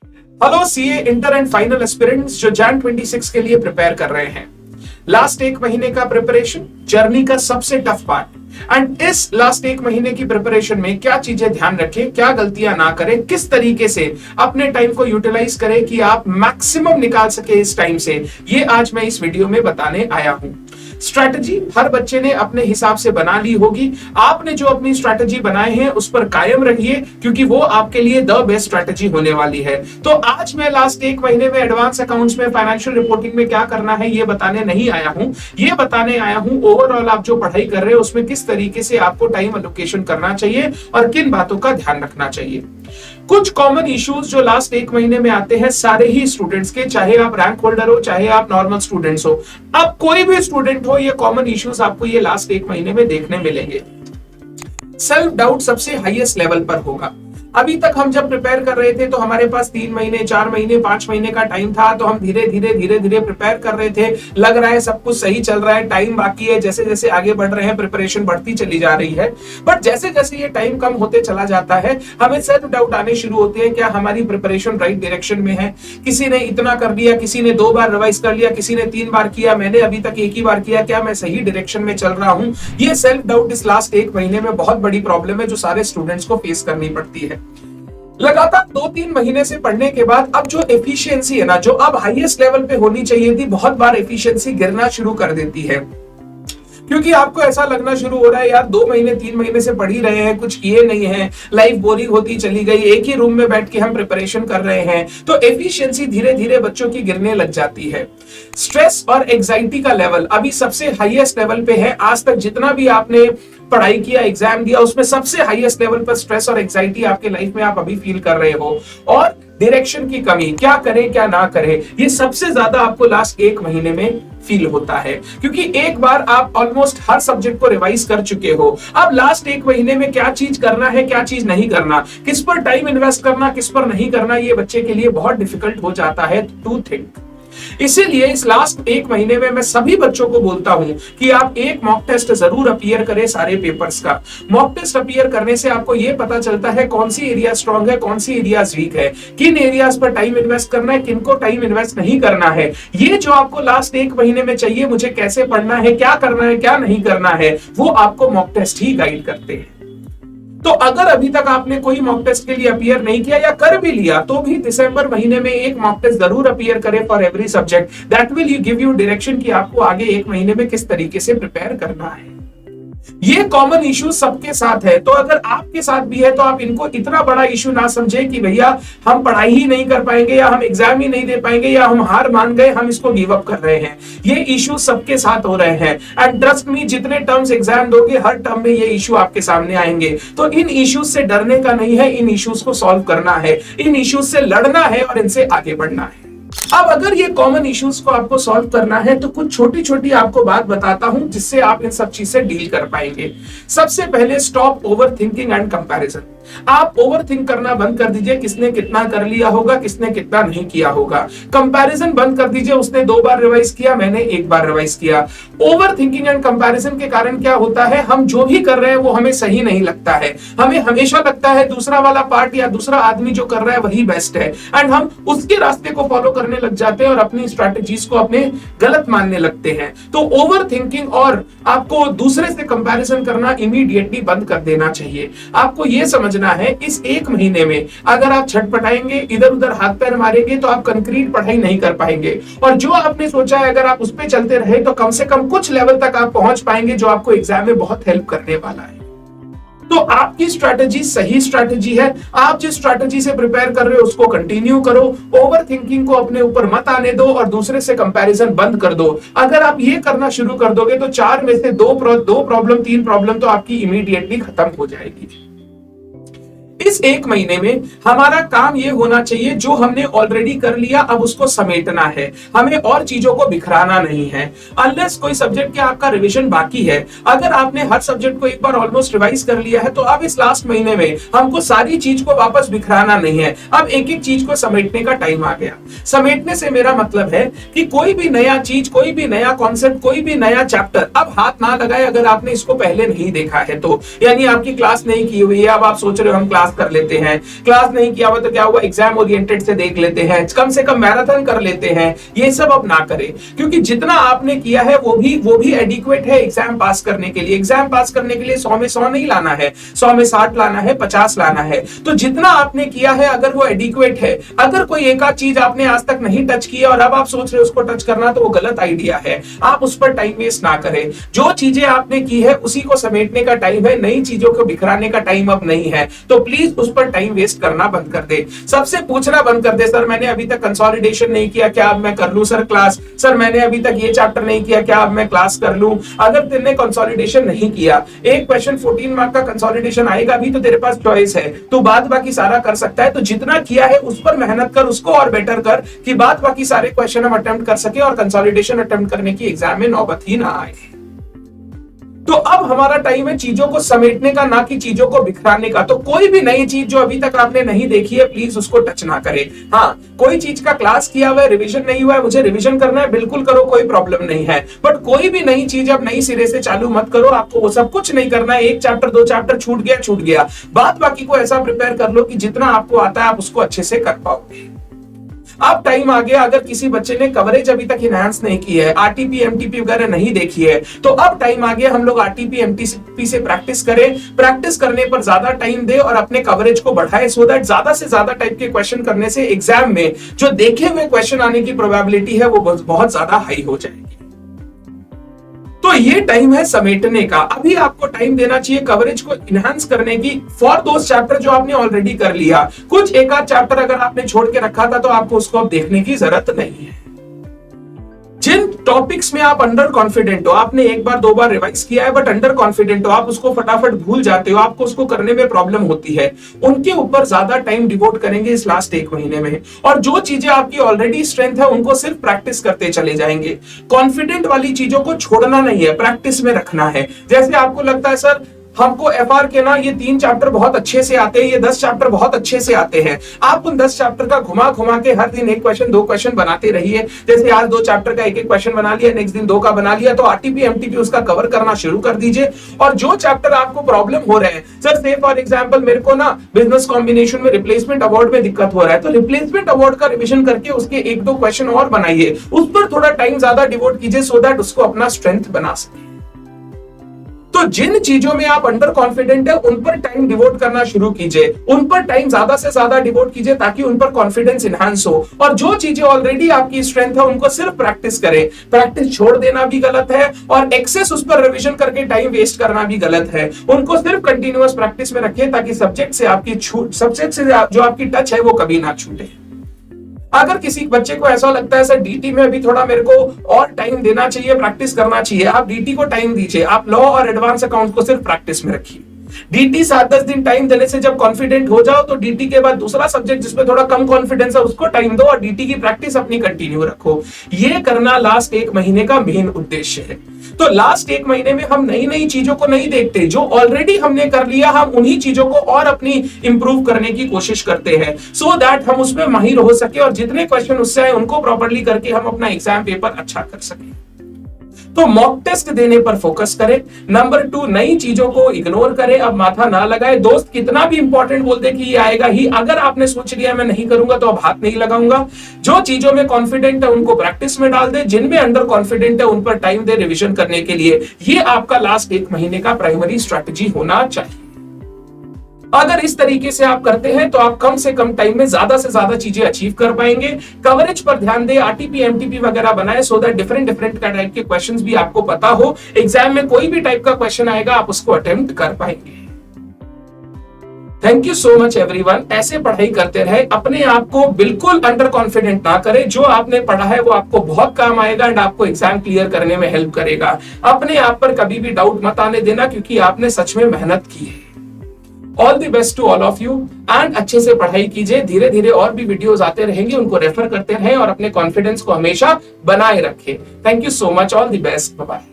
Hello CA inter and final aspirants जो जैन 26 के लिए प्रिपेयर कर रहे हैं। लास्ट एक महीने का प्रिपरेशन जर्नी का सबसे टफ पार्ट एंड इस लास्ट एक महीने की प्रिपरेशन में क्या चीजें ध्यान रखें, क्या गलतियां ना करें, किस तरीके से अपने टाइम को यूटिलाइज करें कि आप मैक्सिमम निकाल सके इस टाइम से, ये आज मैं इस वीडियो में बताने आया हूं। स्ट्रैटेजी हर बच्चे ने अपने हिसाब से बना ली होगी। आपने जो अपनी स्ट्रैटेजी बनाए हैं उस पर कायम रहिए क्योंकि वो आपके लिए द बेस्ट स्ट्रैटेजी होने वाली है। तो आज मैं लास्ट एक महीने में एडवांस अकाउंट्स में फाइनेंशियल रिपोर्टिंग में क्या करना है ये बताने नहीं आया हूं, ये बताने आया हूं ओवरऑल आप जो पढ़ाई कर रहे हैं उसमें किस तरीके से आपको टाइम एलोकेशन करना चाहिए और किन बातों का ध्यान रखना चाहिए। कुछ कॉमन इश्यूज जो लास्ट एक महीने में आते हैं सारे ही स्टूडेंट्स के, चाहे आप रैंक होल्डर हो चाहे आप नॉर्मल स्टूडेंट्स हो, अब कोई भी स्टूडेंट हो, ये कॉमन इश्यूज आपको ये लास्ट एक महीने में देखने मिलेंगे। सेल्फ डाउट सबसे हाईएस्ट लेवल पर होगा। अभी तक हम जब प्रिपेयर कर रहे थे तो हमारे पास 3 महीने 4 महीने 5 महीने का टाइम था, तो हम धीरे धीरे प्रिपेयर कर रहे थे। लग रहा है सब कुछ सही चल रहा है, टाइम बाकी है, जैसे जैसे आगे बढ़ रहे हैं प्रिपरेशन बढ़ती चली जा रही है। बट जैसे जैसे ये टाइम कम होते चला जाता है हमें सेल्फ डाउट आने शुरू होते हैं, क्या हमारी प्रिपरेशन राइट डायरेक्शन में है। किसी ने इतना कर लिया, किसी ने 2 बार रिवाइज कर लिया, किसी ने 3 बार किया, मैंने अभी तक एक ही बार किया, क्या मैं सही डायरेक्शन में चल रहा हूं। ये सेल्फ डाउट इस लास्ट एक महीने में बहुत बड़ी प्रॉब्लम है जो सारे स्टूडेंट्स को फेस करनी पड़ती है। लगातार 2-3 महीने से पढ़ने के बाद अब जो एफिशिएंसी है ना, जो अब हाईएस्ट लेवल पे होनी चाहिए थी, बहुत बार एफिशिएंसी गिरना शुरू कर देती है क्योंकि आपको ऐसा लगना शुरू हो रहा है यार 2 महीने 3 महीने से पढ़ ही रहे हैं, कुछ किए नहीं है, लाइफ बोरिंग होती चली गई, एक ही रूम में बैठ के हम प्रिपरेशन कर रहे हैं, तो एफिशिएंसी धीरे धीरे बच्चों की गिरने लग जाती है। स्ट्रेस और एंजाइटी का लेवल अभी सबसे हाईएस्ट लेवल पे है। आज तक जितना भी आपने पढ़ाई किया, एग्जाम दिया, उसमें सबसे हाईएस्ट लेवल पर स्ट्रेस और एंजाइटी आपके लाइफ में आप अभी फील कर रहे हो। और डायरेक्शन की कमी, क्या करें क्या ना करें, ये सबसे ज्यादा आपको लास्ट एक महीने में फील होता है क्योंकि एक बार आप ऑलमोस्ट हर सब्जेक्ट को रिवाइज कर चुके हो। अब लास्ट एक महीने में क्या चीज करना है, क्या चीज नहीं करना, किस पर टाइम इन्वेस्ट करना, किस पर नहीं करना, ये बच्चे के लिए बहुत डिफिकल्ट हो जाता है टू थिंक। इसीलिए इस लास्ट एक महीने में मैं सभी बच्चों को बोलता हूं कि आप एक मॉक टेस्ट जरूर अपीयर करें सारे पेपर्स का। मॉक टेस्ट अपीयर करने से आपको यह पता चलता है कौन सी एरिया स्ट्रांग है, कौन सी एरियाज वीक है, किन एरियाज पर टाइम इन्वेस्ट करना है, किन को टाइम इन्वेस्ट नहीं करना है। ये जो आपको लास्ट एक महीने में चाहिए, मुझे कैसे पढ़ना है, क्या करना है, क्या नहीं करना है, वो आपको मॉक टेस्ट ही गाइड करते हैं। तो अगर अभी तक आपने कोई मॉक टेस्ट के लिए अपीयर नहीं किया या कर भी लिया तो भी दिसंबर महीने में एक मॉक टेस्ट जरूर अपीयर करें for every subject. That will give you direction कि आपको आगे एक महीने में किस तरीके से प्रिपेयर करना है। ये कॉमन इशू सबके साथ है, तो अगर आपके साथ भी है तो आप इनको इतना बड़ा इशू ना समझे कि भैया हम पढ़ाई ही नहीं कर पाएंगे या हम एग्जाम ही नहीं दे पाएंगे या हम हार मान गए, हम इसको गिव अप कर रहे हैं। ये इशू सबके साथ हो रहे हैं एंड ट्रस्ट मी, जितने टर्म्स एग्जाम दोगे हर टर्म में ये इशू आपके सामने आएंगे। तो इन इश्यूज से डरने का नहीं है, इन इश्यूज को सॉल्व करना है, इन इश्यूज से लड़ना है और इनसे आगे बढ़ना है। अब अगर ये कॉमन इश्यूज को आपको सॉल्व करना है तो कुछ छोटी छोटी आपको बात बताता हूं जिससे आप इन सब चीज से डील कर पाएंगे। सबसे पहले stop over thinking and comparison. आप ओवर थिंक करना बंद कर दीजिए, किसने कितना कर लिया होगा, किसने कितना नहीं किया होगा। कंपैरिजन बंद कर दीजिए, उसने 2 बार रिवाइज किया, मैंने 1 बार रिवाइज किया। ओवर थिंकिंग एंड कंपैरिजन के कारण क्या होता है, हम जो भी कर रहे हैं वो हमें सही नहीं लगता है। हमें हमेशा लगता है दूसरा वाला पार्ट या दूसरा आदमी जो कर रहा है वही बेस्ट है एंड हम उसके रास्ते को फॉलो करने लग जाते हैं और अपनी स्ट्रैटेजीज को अपने गलत मानने लगते हैं। तो ओवर थिंकिंग और आपको दूसरे से कंपैरिजन करना इमीडिएटली बंद कर देना चाहिए। आपको यह समझना है इस एक महीने में अगर आप छटपटाएंगे, इधर उधर हाथ पैर मारेंगे तो आप कंक्रीट पढ़ाई नहीं कर पाएंगे और जो आपने सोचा है अगर आप उस पर चलते रहे तो कम से कम कुछ लेवल तक आप पहुंच पाएंगे जो आपको एग्जाम में बहुत हेल्प करने वाला है। तो आपकी स्ट्रैटेजी सही स्ट्रैटेजी है, आप जिस स्ट्रैटेजी से प्रिपेयर कर रहे हो उसको कंटिन्यू करो। ओवर थिंकिंग को अपने ऊपर मत आने दो और दूसरे से कंपैरिजन बंद कर दो। अगर आप ये करना शुरू कर दोगे तो 4 में से 2 प्रॉब्लम 3 प्रॉब्लम तो आपकी इमीडिएटली खत्म हो जाएगी। इस एक महीने में हमारा काम यह होना चाहिए जो हमने ऑलरेडी कर लिया अब उसको समेटना है, हमें और चीजों को बिखराना नहीं है। अनलेस कोई सब्जेक्ट के आपका रिवीजन बाकी है, अगर आपने हर सब्जेक्ट को एक बार ऑलमोस्ट रिवाइज कर लिया है तो अब इस लास्ट महीने में हमको सारी चीज को वापस बिखराना नहीं है। अब एक एक चीज को समेटने का टाइम आ गया। समेटने से मेरा मतलब है कि कोई भी नया चीज, कोई भी नया कॉन्सेप्ट, कोई भी नया चैप्टर अब हाथ ना लगाए अगर आपने इसको पहले नहीं देखा है तो, यानी आपकी क्लास नहीं की हुई है, अब आप सोच रहे हो हम क्लास पास कर लेते हैं, क्लास नहीं किया हुआ तो क्या हुआ, एग्जाम ओरिएंटेड से देख लेते हैं, कम से कम मैराथन कर लेते हैं। ये सब अब ना करें, क्योंकि जितना आपने किया है वो भी एडिक्वेट है एग्जाम पास करने के लिए। एग्जाम पास करने के लिए 100 में 100 नहीं लाना है, 100 में 60 लाना है, 50 लाना है। तो जितना आपने किया है अगर वो एडिक्वेट है, अगर कोई एक आध चीज आपने आज तक नहीं टच किया और अब आप सोच रहे हो उसको टच करना, तो वो गलत आइडिया है। आप उस पर टाइम वेस्ट ना करें। जो चीजें आपने की है उसी को समेटने का टाइम है, नई चीजों को बिखराने का टाइम अब नहीं है। तो प्लीज उस पर टाइम वेस्ट करना बंद कर दे। सबसे पूछना बंद कर दे, सर मैंने अभी तक कंसोलिडेशन नहीं किया, क्या अब मैं कर लूं सर क्लास? सर मैंने अभी तक ये चैप्टर नहीं किया, क्या अब मैं क्लास कर लूं? अगर तुमने कंसोलिडेशन नहीं किया, एक क्वेश्चन 14 मार्क का कंसोलिडेशन आएगा भी तो तेरे पास चॉइस है, तो बाद बाकी सारा कर सकता है। तो जितना किया है उस पर मेहनत कर, उसको और बेटर कर कि बाद बाकी सारे क्वेश्चन हम अटेम्प्ट कर सके और कंसोलिडेशन अटेम्प्ट करने की एग्जाम में नौबत ही ना आए। तो अब हमारा टाइम है चीजों को समेटने का, ना कि चीजों को बिखराने का। तो कोई भी नई चीज जो अभी तक आपने नहीं देखी है प्लीज उसको टच ना करें। हाँ, कोई चीज का क्लास किया हुआ है, रिवीजन नहीं हुआ है, मुझे रिवीजन करना है, बिल्कुल करो, कोई प्रॉब्लम नहीं है। बट कोई भी नई चीज अब नई सिरे से चालू मत करो। आपको वो सब कुछ नहीं करना है। एक चैप्टर 2 चैप्टर छूट गया, बाद बाकी को ऐसा प्रिपेयर कर लो कि जितना आपको आता है आप उसको अच्छे से कर पाओगे। अब टाइम आ गया, अगर किसी बच्चे ने कवरेज अभी तक इनहांस नहीं की है, आरटीपी एमटीपी वगैरह नहीं देखी है, तो अब टाइम आ गया हम लोग आरटीपी एमटीपी से प्रैक्टिस करें। प्रैक्टिस करने पर ज्यादा टाइम दे और अपने कवरेज को बढ़ाए, सो दैट ज्यादा से ज्यादा टाइप के क्वेश्चन करने से एग्जाम में जो देखे हुए क्वेश्चन आने की प्रोबेबिलिटी है वो बहुत ज्यादा हाई हो जाएगी। तो ये टाइम है समेटने का। अभी आपको टाइम देना चाहिए कवरेज को इनहांस करने की फॉर दोस चैप्टर जो आपने ऑलरेडी कर लिया। कुछ एक आध चैप्टर अगर आपने छोड़ के रखा था तो आपको उसको अब देखने की जरूरत नहीं है। जिन टॉपिक्स में आप अंडर कॉन्फिडेंट हो, आपने एक बार 2 बार रिवाइज किया है बट अंडर कॉन्फिडेंट हो, आप उसको फटाफट भूल जाते हो, आपको उसको करने में प्रॉब्लम होती है, उनके ऊपर ज्यादा टाइम डिवोट करेंगे इस लास्ट 1 महीने में। और जो चीजें आपकी ऑलरेडी स्ट्रेंथ है उनको सिर्फ प्रैक्टिस करते चले जाएंगे। कॉन्फिडेंट वाली चीजों को छोड़ना नहीं है, प्रैक्टिस में रखना है। जैसे आपको लगता है सर हमको एफआर के ना ये 3 चैप्टर बहुत अच्छे से आते हैं, ये 10 चैप्टर बहुत अच्छे से आते हैं, आप उन 10 चैप्टर का घुमा घुमा के हर दिन 1 क्वेश्चन 2 क्वेश्चन बनाते रहिए। जैसे आज 2 चैप्टर का 1-1 क्वेश्चन बना लिया, नेक्स्ट दिन 2 का बना लिया, तो आरटीपी एमटीपी उसका कवर करना शुरू कर दीजिए। और जो चैप्टर आपको प्रॉब्लम हो रहे हैं, सर से फॉर एग्जांपल मेरे को ना बिजनेस कॉम्बिनेशन में रिप्लेसमेंट अवार्ड में दिक्कत हो रहा है, तो रिप्लेसमेंट अवार्ड का रिविजन करके उसके 1-2 क्वेश्चन और बनाइए, उस पर थोड़ा टाइम ज्यादा डिवोट कीजिए, सो दैट उसको अपना स्ट्रेंथ बना सके। तो जिन चीजों में आप अंडर कॉन्फिडेंट है उन पर टाइम डिवोट करना शुरू कीजिए, उन पर टाइम ज्यादा से ज्यादा डिवोट कीजिए ताकि उन पर कॉन्फिडेंस इनहांस हो। और जो चीजें ऑलरेडी आपकी स्ट्रेंथ है उनको सिर्फ प्रैक्टिस करें। प्रैक्टिस छोड़ देना भी गलत है और एक्सेस उस पर रिवीजन करके टाइम वेस्ट करना भी गलत है। उनको सिर्फ कंटिन्यूअस प्रैक्टिस में रखिए ताकि सब्जेक्ट से जो आपकी टच है वो कभी ना छूटे। अगर किसी बच्चे को ऐसा लगता है सर डीटी में अभी थोड़ा मेरे को और टाइम देना चाहिए, प्रैक्टिस करना चाहिए, आप डीटी को टाइम दीजिए। आप लॉ और एडवांस अकाउंट को सिर्फ प्रैक्टिस में रखिए। डीटी 7-10 दिन टाइम देने से जब कॉन्फिडेंट हो जाओ तो डीटी के बाद दूसरा सब्जेक्ट जिसमें थोड़ा कम कॉन्फिडेंस है उसको टाइम दो और डीटी की प्रैक्टिस अपनी कंटिन्यू रखो। ये करना लास्ट 1 महीने का मेन उद्देश्य है। तो लास्ट 1 महीने में हम नई नई चीजों को नहीं देखते, जो ऑलरेडी हमने कर लिया हम उन्हीं चीजों को और अपनी इंप्रूव करने की कोशिश करते हैं, सो दैट हम उसमें माहिर हो सके और जितने क्वेश्चन उससे आए उनको प्रॉपर्ली करके हम अपना एग्जाम पेपर अच्छा कर सके। तो मॉक टेस्ट देने पर फोकस करें। नंबर 2, नई चीजों को इग्नोर करें, अब माथा ना लगाए। दोस्त कितना भी इंपॉर्टेंट बोल दे कि ये आएगा ही, अगर आपने सोच लिया मैं नहीं करूंगा तो अब हाथ नहीं लगाऊंगा। जो चीजों में कॉन्फिडेंट है उनको प्रैक्टिस में डाल दे, जिनमें अंडर कॉन्फिडेंट है उन पर टाइम दे रिविजन करने के लिए। ये आपका लास्ट 1 महीने का प्राइमरी स्ट्रेटजी होना चाहिए। अगर इस तरीके से आप करते हैं तो आप कम से कम टाइम में ज्यादा से ज्यादा चीजें अचीव कर पाएंगे। कवरेज पर ध्यान दें, आरटीपी एमटीपी वगैरह बनाए, सो दैट डिफरेंट टाइप के क्वेश्चंस भी आपको पता हो। एग्जाम में कोई भी टाइप का क्वेश्चन आएगा आप उसको अटेम्प्ट कर पाएंगे। Thank you so much everyone. ऐसे पढ़ाई करते रहे, अपने आप को बिल्कुल अंडर कॉन्फिडेंट ना करें। जो आपने पढ़ा है वो आपको बहुत काम आएगा एंड आपको एग्जाम क्लियर करने में हेल्प करेगा। अपने आप पर कभी भी डाउट मत आने देना, क्योंकि आपने सच में मेहनत की है। All the best to all of you and अच्छे से पढ़ाई कीजिए। धीरे धीरे और भी वीडियोस आते रहेंगे, उनको रेफर करते रहें और अपने कॉन्फिडेंस को हमेशा बनाए रखें। Thank you so much, all the best, bye bye.